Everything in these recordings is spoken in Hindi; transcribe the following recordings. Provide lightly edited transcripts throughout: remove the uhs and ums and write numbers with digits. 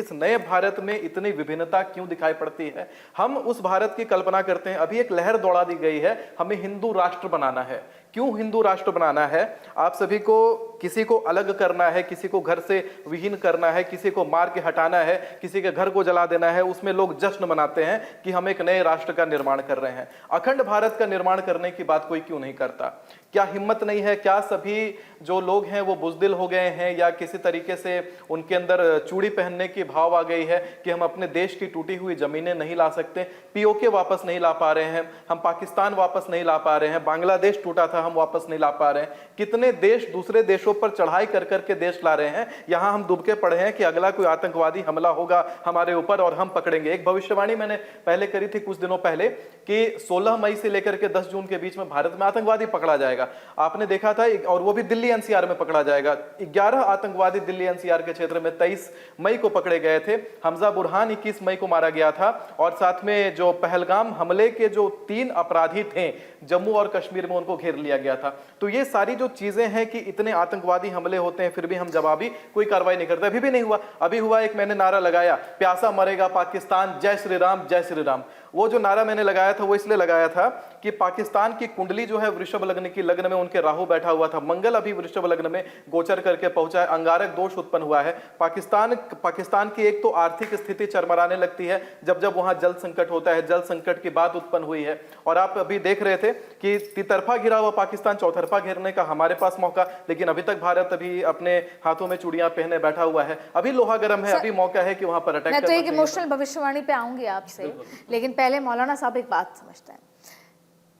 इस नए भारत में इतनी विभिन्नता क्यों दिखाई पड़ती है? हम उस भारत की कल्पना करते हैं, अभी एक लहर दौड़ा दी गई है, हमें हिंदू राष्ट्र बनाना है। क्यों हिंदू राष्ट्र बनाना है? आप सभी को किसी को अलग करना है, किसी को घर से विहीन करना है, किसी को मार के हटाना है, किसी के घर को जला देना है, उसमें लोग जश्न मनाते हैं कि हम एक नए राष्ट्र का निर्माण कर रहे हैं। अखंड भारत का निर्माण करने की बात कोई क्यों नहीं करता? क्या हिम्मत नहीं है? क्या सभी जो लोग हैं वो बुजदिल हो गए हैं, या किसी तरीके से उनके अंदर चूड़ी पहनने की भाव आ गई है कि हम अपने देश की टूटी हुई जमीनें नहीं ला सकते, पीओके वापस नहीं ला पा रहे हैं, हम पाकिस्तान वापस नहीं ला पा रहे हैं, बांग्लादेश टूटा था हम वापस नहीं ला पा रहे हैं। कितने देश दूसरे देशों पर चढ़ाई कर करके देश ला रहे हैं, यहां हम डूब के पड़े हैं कि अगला कोई आतंकवादी हमला होगा हमारे ऊपर और हम पकड़ेंगे। एक भविष्यवाणी मैंने पहले करी थी कुछ दिनों पहले कि 16 मई से लेकर के 10 जून के बीच में भारत में आतंकवादी पकड़ा जाएगा। आपने देखा था, और वो भी दिल्ली एनसीआर में पकड़ा जाएगा। 11 आतंकवादी दिल्ली एनसीआर के क्षेत्र में 23 मई को पकड़े गए थे। हमजा बुरहान 21 मई को मारा गया था, और साथ में जो पहलगाम हमले के जो 3 अपराधी थे जम्मू और कश्मीर में, उनको घेर लिया गया था। तो ये सारी जो चीजें हैं कि इतने आतंकवादी हमले होते हैं फिर भी हम जवाबी कोई कार्रवाई नहीं करते। अभी भी नहीं हुआ। अभी हुआ एक मैंने नारा लगाया, प्यासा मरेगा पाकिस्तान, जय श्री राम जय श्री राम। वो जो नारा मैंने लगाया था वो इसलिए लगाया था कि पाकिस्तान की कुंडली जो है वृषभ लग्न की, लग्न में उनके राहु बैठा हुआ था, मंगल अभी वृषभ लग्न में गोचर करके पहुंचा है, अंगारक दोष उत्पन्न हुआ है। पाकिस्तान की एक तो आर्थिक स्थिति चरमराने लगती है जब जब वहां जल संकट होता है, जल संकट की बात उत्पन्न हुई है। और आप अभी देख रहे थे कि तितरफा घिरा हुआ पाकिस्तान, चौतरफा घेरने का हमारे पास मौका, लेकिन अभी तक भारत अभी अपने हाथों में चूड़ियां पहने बैठा हुआ है। अभी लोहा गर्म है, अभी मौका है कि वहां पर अटैक। मैं तो एक इमोशनल भविष्यवाणी पे आऊंगी आपसे, लेकिन पहले मौलाना साहब एक बात समझते हैं।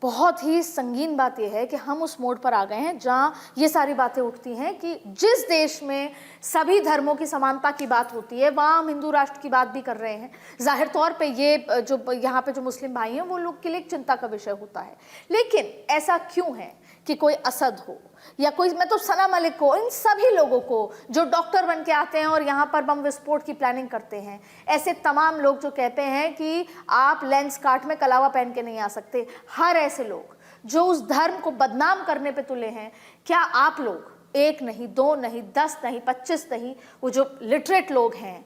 बहुत ही संगीन बात यह है कि हम उस मोड़ पर आ गए हैं जहां ये सारी बातें उठती हैं कि जिस देश में सभी धर्मों की समानता की बात होती है वहां हम हिंदू राष्ट्र की बात भी कर रहे हैं। जाहिर तौर पे ये जो यहाँ पे जो मुस्लिम भाई हैं वो लोग के लिए एक चिंता का विषय होता है। लेकिन ऐसा क्यों है कि कोई असद हो या कोई, मैं तो सना मलिक को, इन सभी लोगों को जो डॉक्टर बन के आते हैं और यहाँ पर बम विस्फोट की प्लानिंग करते हैं, ऐसे तमाम लोग जो कहते हैं कि आप लेंस कार्ट में कलावा पहन के नहीं आ सकते, हर ऐसे लोग जो उस धर्म को बदनाम करने पे तुले हैं, क्या आप लोग 1 नहीं 2 नहीं 10 नहीं 25 नहीं, वो जो लिटरेट लोग हैं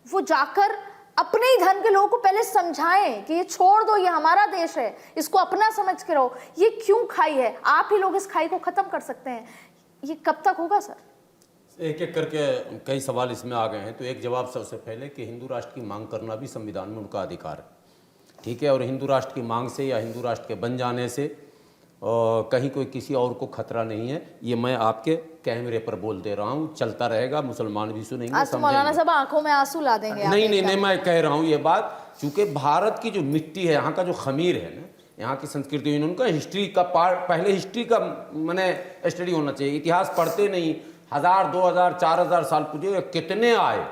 वो जाकर अपने ही धर्म के लोगों को पहले समझाएं कि ये छोड़ दो, ये हमारा देश है, इसको अपना समझ के रहो। ये क्यों खाई है? आप ही लोग इस खाई को खत्म कर सकते हैं। ये कब तक होगा सर? एक एक करके कई सवाल इसमें आ गए हैं। तो एक जवाब सबसे पहले कि हिंदू राष्ट्र की मांग करना भी संविधान में उनका अधिकार है, ठीक है। और हिंदू राष्ट्र की मांग से या हिंदू राष्ट्र के बन जाने से कहीं कोई किसी और को खतरा नहीं है। ये मैं आपके कैमरे पर बोल दे रहा हूँ, चलता रहेगा, मुसलमान भी सुनेंगे, आज तो मौलाना साहब आंखों में आंसू ला देंगे। नहीं, मैं कह रहा हूँ ये बात, चूंकि भारत की जो मिट्टी है, यहाँ का जो खमीर है ना, यहाँ की संस्कृति, उनका हिस्ट्री का पार्ट, पहले हिस्ट्री का मैंने स्टडी होना चाहिए। इतिहास पढ़ते नहीं, 1000 2000 4000 साल पूछे कितने आए,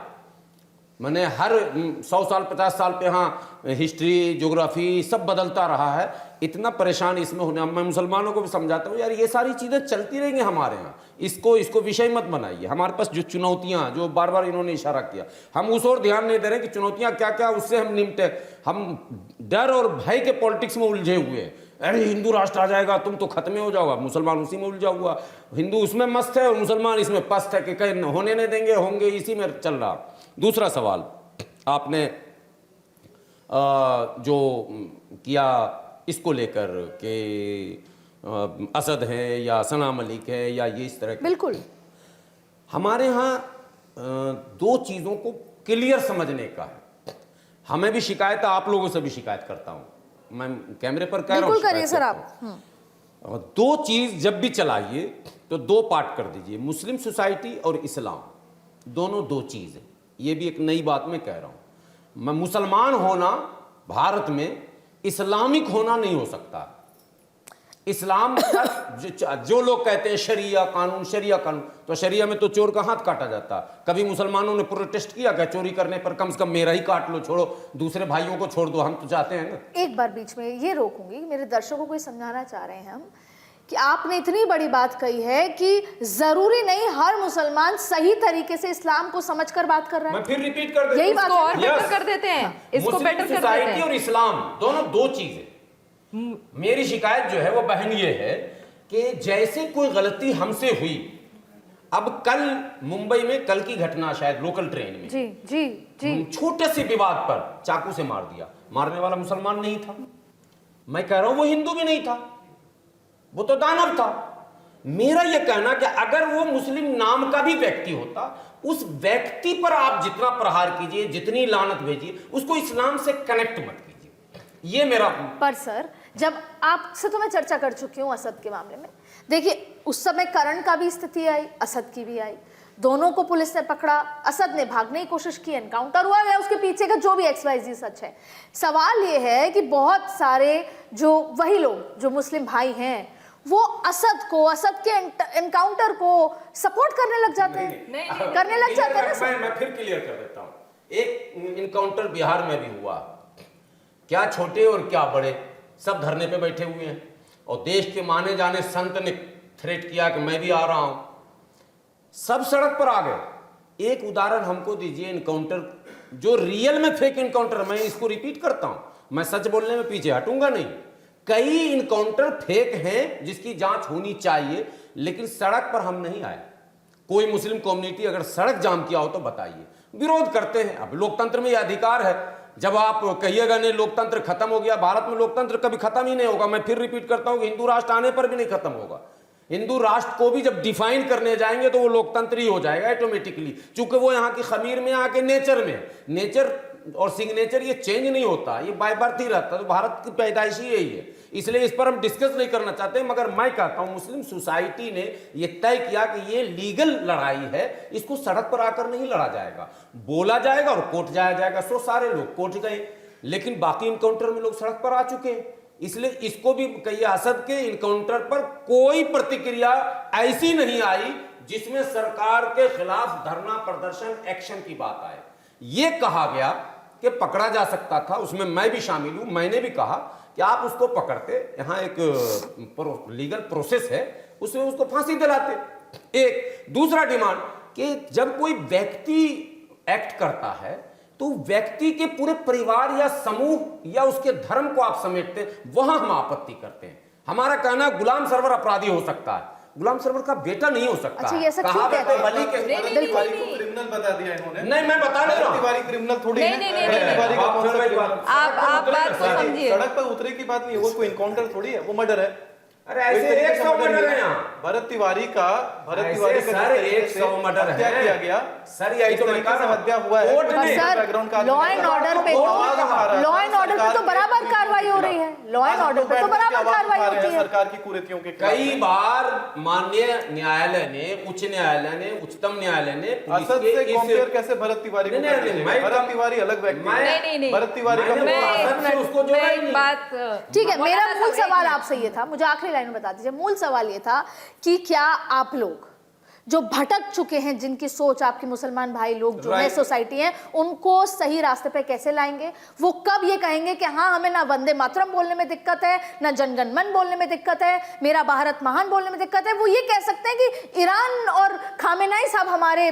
मैंने हर 100 साल 50 साल पे यहाँ हिस्ट्री ज्योग्राफी सब बदलता रहा है। इतना परेशान इसमें होने, मैं मुसलमानों को भी समझाता हूँ यार ये सारी चीज़ें चलती रहेंगी हमारे यहाँ, इसको विषय मत बनाइए। हमारे पास जो चुनौतियाँ, जो बार बार इन्होंने इशारा किया, हम उस ओर ध्यान नहीं दे रहे कि चुनौतियाँ क्या क्या, उससे हम निपटे। हम डर और भय के पॉलिटिक्स में उलझे हुए हैं। अरे हिंदू राष्ट्र आ जाएगा तुम तो खत्म हो जाओगा, मुसलमान उसी में उलझा हुआ, हिंदू उसमें मस्त है और मुसलमान इसमें पस्त है कि कहीं होने नहीं देंगे, होंगे, इसी में चल रहा। दूसरा सवाल आपने जो किया इसको लेकर कि असद है या सना मलिक है या ये इस तरह, बिल्कुल हमारे यहाँ 2 चीज़ों को क्लियर समझने का है। हमें भी शिकायत है, आप लोगों से भी शिकायत करता हूँ, मैं कैमरे पर कह रहा हूँ, बिल्कुल करिए सर आप। 2 चीज़ जब भी चलाइए तो 2 पार्ट कर दीजिए, मुस्लिम सोसाइटी और इस्लाम, दोनों 2 चीज़ है। ये भी एक नई बात मैं कह रहा हूँ। मैं मुसलमान होना भारत में इस्लामिक होना नहीं हो सकता। इस्लाम जो लोग कहते हैं शरिया कानून, तो शरिया में तो चोर का हाथ काटा जाता। कभी मुसलमानों ने प्रोटेस्ट किया क्या चोरी करने पर? कम से कम मेरा ही काट लो, छोड़ो दूसरे भाइयों को छोड़ दो, हम तो चाहते हैं ना। एक बार बीच में ये रोकूंगी, मेरे दर्शकों को ये समझाना चाह रहे हैं हम कि आपने इतनी बड़ी बात कही है कि जरूरी नहीं हर मुसलमान सही तरीके से इस्लाम को समझकर बात कर रहा है। मैं फिर रिपीट कर देता हूं, यही बात और बेटर कर देते हैं, इसको बेटर कर देते हैं। और इस्लाम दोनों 2 चीजें। मेरी शिकायत जो है वो बहन ये है कि जैसे कोई गलती हमसे हुई, अब कल मुंबई में कल की घटना, शायद लोकल ट्रेन में जी छोटे से विवाद पर चाकू से मार दिया। मारने वाला मुसलमान नहीं था, मैं कह रहा हूं वो हिंदू भी नहीं था, वो तो दानव था। मेरा यह कहना कि अगर वो मुस्लिम नाम का भी व्यक्ति होता, उस व्यक्ति पर आप जितना प्रहार कीजिए, जितनी लानत भेजिए, उसको इस्लाम से कनेक्ट मत कीजिए। ये मेरा। पर सर, जब आपसे तो मैं चर्चा कर चुकी हूँ असद के मामले में, देखिए उस समय करण का भी स्थिति आई, असद की भी आई, दोनों को पुलिस ने पकड़ा, असद ने भागने की कोशिश की, एनकाउंटर हुआ, या उसके पीछे का जो भी XYZ सच है। सवाल ये है कि बहुत सारे जो वही लोग जो मुस्लिम भाई हैं वो असद के एनकाउंटर को सपोर्ट करने लग जाते हैं, करने लग जाते हैं। मैं फिर क्लियर कर देता हूं। एक इनकाउंटर बिहार में भी हुआ, क्या छोटे और क्या बड़े सब धरने पे बैठे हुए हैं, और देश के माने जाने संत ने थ्रेट किया कि मैं भी आ रहा हूं, सब सड़क पर आ गए। एक उदाहरण हमको दीजिए इनकाउंटर जो रियल में फेक इनकाउंटर, मैं इसको रिपीट करता हूं, मैं सच बोलने में पीछे हटूंगा नहीं। कई इनकाउंटर फेक हैं जिसकी जांच होनी चाहिए, लेकिन सड़क पर हम नहीं आए। कोई मुस्लिम कम्युनिटी अगर सड़क जाम किया हो तो बताइए, विरोध करते हैं। अब लोकतंत्र में यह अधिकार है, जब आप कहिएगा नहीं लोकतंत्र खत्म हो गया, भारत में लोकतंत्र कभी खत्म ही नहीं होगा। मैं फिर रिपीट करता हूं कि हिंदू राष्ट्र आने पर भी नहीं खत्म होगा। हिंदू राष्ट्र को भी जब डिफाइन करने जाएंगे तो वो लोकतंत्र ही हो जाएगा ऑटोमेटिकली, क्योंकि वो यहाँ की खमीर में, यहाँ के नेचर में, नेचर और सिग्नेचर ये चेंज नहीं होता, ये बाय बर्थ ही रहता है। तो भारत की पैदाइश ही यही है, इसलिए इस पर हम डिस्कस नहीं करना चाहते। मगर मैं कहता हूं मुस्लिम सोसाइटी ने ये तय किया कि ये लीगल लड़ाई है, इसको सड़क पर आकर नहीं लड़ा जाएगा, बोला जाएगा और कोर्ट जाया जाएगा। सो सारे लोग कोर्ट गए, लेकिन बाकी इनकाउंटर में लोग सड़क पर आ चुके हैं। इसलिए इसको भी कहिए, असद के इनकाउंटर पर कोई प्रतिक्रिया ऐसी नहीं आई जिसमें सरकार के खिलाफ धरना प्रदर्शन एक्शन की बात आए। यह कहा गया कि पकड़ा जा सकता था, उसमें मैं भी शामिल हूं। मैंने भी कहा कि आप उसको पकड़ते, यहां एक लीगल प्रोसेस है, उसमें उसको फांसी दिलाते। एक दूसरा डिमांड कि जब कोई व्यक्ति एक्ट करता है तो व्यक्ति के पूरे परिवार या समूह या उसके धर्म को आप समेटते, वहां हम आपत्ति करते हैं। हमारा कहना गुलाम सरवर अपराधी हो सकता है, गुलाम सरवर का बेटा नहीं हो सकता। अच्छा, ये ऐसा क्यों कहते हैं? भरत तिवारी को क्रिमिनल बता दिया इन्होंने। नहीं, मैं बता नहीं रहा हूं, तिवारी क्रिमिनल थोड़ी है। नहीं, तिवारी का कौन सा, आप बात को समझिए। सड़क पर उतरे की बात नहीं है, वो कोई इनकाउंटर थोड़ी है, वो मर्डर है। अरे ऐसे 100 मर्डर है यहाँ। भरत तिवारी का सर 100 मर्डर है, किया गया सर, यही तो मैं कह रहा हूं। हत्या हुआ है। लॉ एंड ऑर्डर पे तो बराबर कार्रवाई हो रही है, लॉ एंड ऑर्डर पे तो बराबर कार्रवाई होती है सरकार की कुरीतियों के। कई बार माननीय न्यायालय ने, उच्च न्यायालय ने, उच्चतम न्यायालय ने असद से कंपेयर कैसे भरत तिवारी को कर दीजिएगा? भरत तिवारी अलग व्यक्ति है, भरत तिवारी का उसको जोड़ा ही नहीं। बात ठीक है। मेरा मूल सवाल आपसे ये था, मुझे आखिरी लाइन में बता दीजिए, मूल सवाल ये था कि क्या आप लोग जो भटक चुके हैं, जिनकी सोच आपके मुसलमान भाई लोग जो है सोसाइटी है, उनको सही रास्ते पे कैसे लाएंगे? वो कब ये कहेंगे कि हाँ हमें ना वंदे मातरम बोलने में दिक्कत है, ना जनगण मन बोलने में दिक्कत है, मेरा भारत महान बोलने में दिक्कत है? वो ये कह सकते हैं कि ईरान और खामेनेई साहब हमारे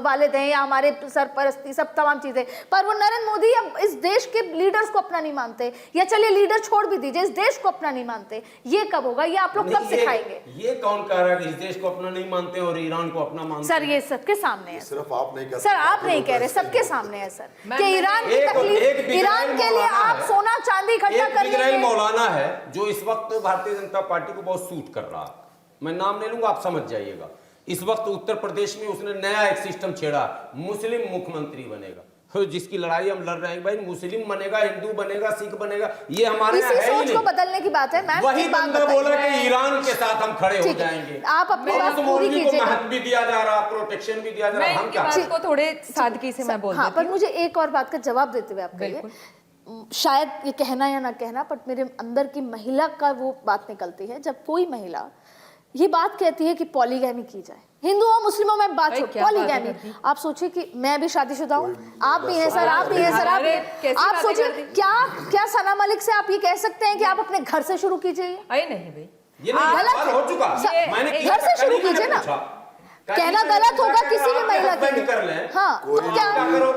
वालिद हैं या हमारे सरपरस्ती सब तमाम चीजें, पर वो नरेंद्र मोदी या इस देश के लीडर्स को अपना नहीं मानते, या चलिए लीडर छोड़ भी दीजिए, इस देश को अपना नहीं मानते। ये कब होगा? ये आप लोग कब सिखाएंगे? ये कौन कह रहा है कि इस देश को अपना नहीं मानते और ईरान को अपना मानते? सर ये सबके सामने है, सिर्फ आप नहीं सर आप नहीं कह रहे, सबके सामने है सर कि ईरान की एक तकलीफ, ईरान के लिए आप सोना चांदी इकट्ठा कर इजराइल मौलाना है जो इस वक्त भारतीय जनता पार्टी को बहुत सूट कर रहा है, मैं नाम ले लूंगा, आप समझ जाइएगा। इस वक्त उत्तर प्रदेश में उसने नया एक सिस्टम छेड़ा, मुस्लिम मुख्यमंत्री बनेगा। जिसकी लड़ाई हम लड़ रहे हैं भाई, मुस्लिम बनेगा, हिंदू बनेगा, सिख बनेगा, ये हमारे इसी सोच को बदलने की बात है। मैम वही बंदा बोला कि ईरान के साथ हम खड़े हो जाएंगे। आप अपनी बात पूरी कीजिए। महत्व भी दिया जा रहा, प्रोटेक्शन भी दिया जा रहा, हम क्या? बात को थोड़े सादगी से मैं बोल हाँ, पर मुझे एक और बात का जवाब देते हुए आप कहिए, शायद ये कहना या ना कहना, पर मेरे अंदर की महिला का वो बात निकलती है, जब कोई महिला ये बात कहती है कि पॉलीगैमी की जाए, हिंदुओं मुस्लिमों में बात छोड़, पॉलीगैमी। आप सोचिए कि मैं भी शादीशुदा हूँ, आप भी हैं सर, आप भी हैं सर, आप सोचिए क्या सना मलिक से आप ये कह सकते हैं कि आप अपने घर से शुरू कीजिए? अरे नहीं भाई, ये गलत हो चुका, मैंने घर से शुरू कीजिए ना, कहना गलत होगा किसी भी महिला के लिए। कर ले। हाँ, तो क्या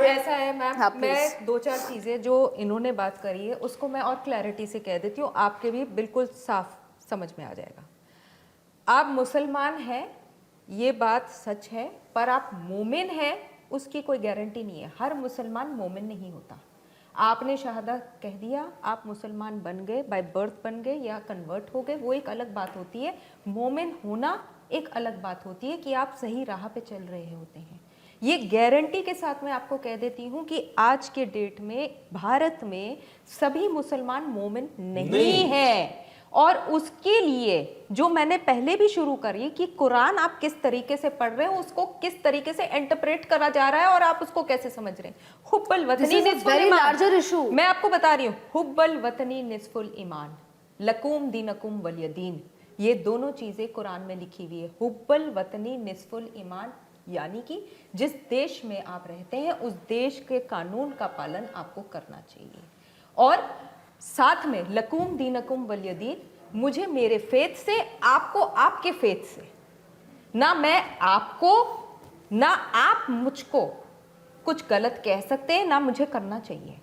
ऐसा है मैम, मैं 2-4 चीजें जो इन्होंने बात करी है उसको मैं और क्लैरिटी से कह देती हूँ, आपके भी बिल्कुल साफ समझ में आ जाएगा। आप मुसलमान हैं, ये बात सच है, पर आप मोमिन हैं उसकी कोई गारंटी नहीं है। हर मुसलमान मोमिन नहीं होता। आपने शहादा कह दिया, आप मुसलमान बन गए, बाय बर्थ बन गए या कन्वर्ट हो गए, वो एक अलग बात होती है। मोमिन होना एक अलग बात होती है कि आप सही राह पे चल रहे होते हैं। ये गारंटी के साथ मैं आपको कह देती हूँ कि आज के डेट में भारत में सभी मुसलमान मोमिन नहीं है। और उसके लिए जो मैंने पहले भी शुरू करी कि कुरान आप किस तरीके से पढ़ रहे हो, उसको किस तरीके से इंटरप्रेट करा जा रहा है और आप उसको कैसे समझ रहे हैं। हुब्बल वतनी निस्फुल ईमान, मैं आपको बता रही हूँ, हुब्बल वतनी निस्फुल ईमान, लकुम दीनकुम वलियदीन, ये दोनों चीजें कुरान में लिखी हुई है। हुब्बल वतनी निस्फुल ईमान यानी कि जिस देश में आप रहते हैं उस देश के कानून का पालन आपको करना चाहिए। और साथ में लकुम दीनकुम वलियदीन, मुझे मेरे फेथ से, आपको आपके फेथ से, ना मैं आपको ना आप मुझको कुछ गलत कह सकते हैं, ना मुझे करना चाहिए।